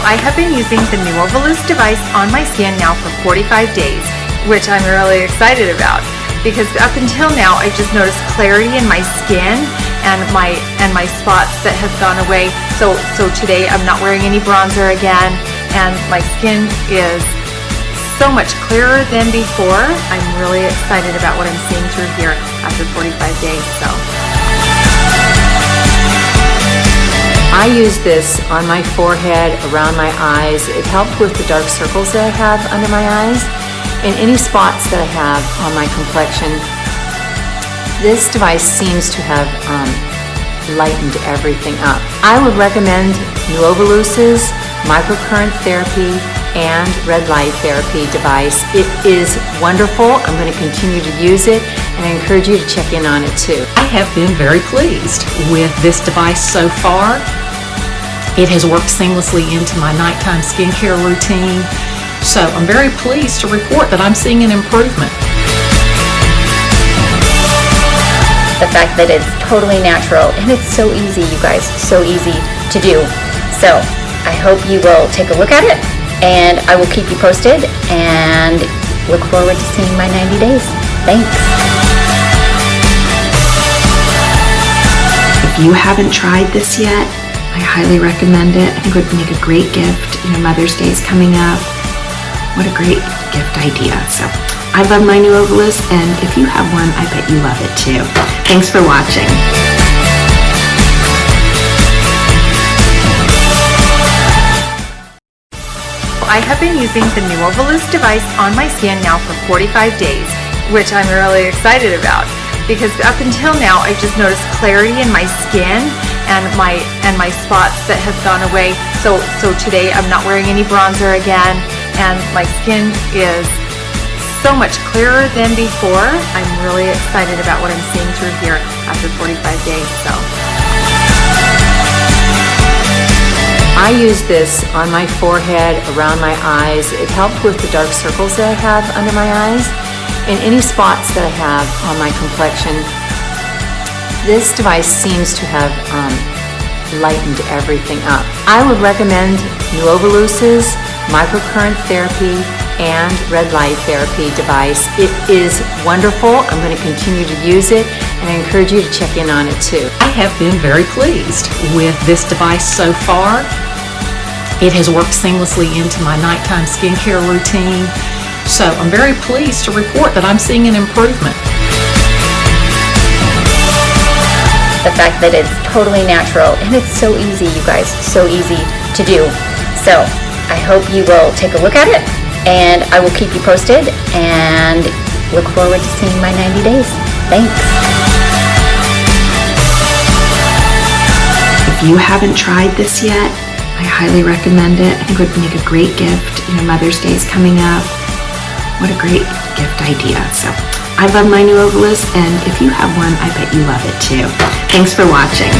I have been using the Nuovaluce device on my skin now for 45 days, which I'm really excited about because up until now I've just noticed clarity in my skin and my spots that have gone away. So today I'm not wearing any bronzer again, and my skin is so much clearer than before. I'm really excited about what I'm seeing through here after 45 days. I use this on my forehead, around my eyes. It helped with the dark circles that I have under my eyes and any spots that I have on my complexion. This device seems to have lightened everything up. I would recommend Nuovaluce's microcurrent therapy and red light therapy device. It is wonderful. I'm going to continue to use it, and I encourage you to check in on it too. I have been very pleased with this device so far. It has worked seamlessly into my nighttime skincare routine, so I'm very pleased to report that I'm seeing an improvement. The fact that it's totally natural, and it's so easy, you guys, so easy to do. So I hope you will take a look at it, and I will keep you posted and look forward to seeing my 90 days. Thanks. If you haven't tried this yet, I highly recommend it. I think it would make a great gift. Mother's Day is coming up. What a great gift idea. So I love my Nuovaluce, and if you have one, I bet you love it too. Thanks for watching. I have been using the Nuovaluce device on my skin now for 45 days, which I'm really excited about because up until now I've just noticed clarity in my skin and my spots that have gone away. So today I'm not wearing any bronzer again, and my skin is so much clearer than before. I'm really excited about what I'm seeing through here after 45 days. I use this on my forehead, around my eyes. It helped with the dark circles that I have under my eyes and any spots that I have on my complexion. This device seems to have lightened everything up. I would recommend Nuovaluce's microcurrent therapy and red light therapy device. It is wonderful. I'm going to continue to use it, and I encourage you to check in on it too. I have been very pleased with this device so far. It has worked seamlessly into my nighttime skincare routine, so I'm very pleased to report that I'm seeing an improvement. The fact that it's totally natural, and it's so easy, you guys, so easy to do. So I hope you will take a look at it, and I will keep you posted and look forward to seeing my 90 days. Thanks. If you haven't tried this yet, I highly recommend it. I think it would make a great gift. Mother's Day is coming up. What a great gift idea. So I love my Nuovaluce, and if you have one, I bet you love it too. Thanks for watching.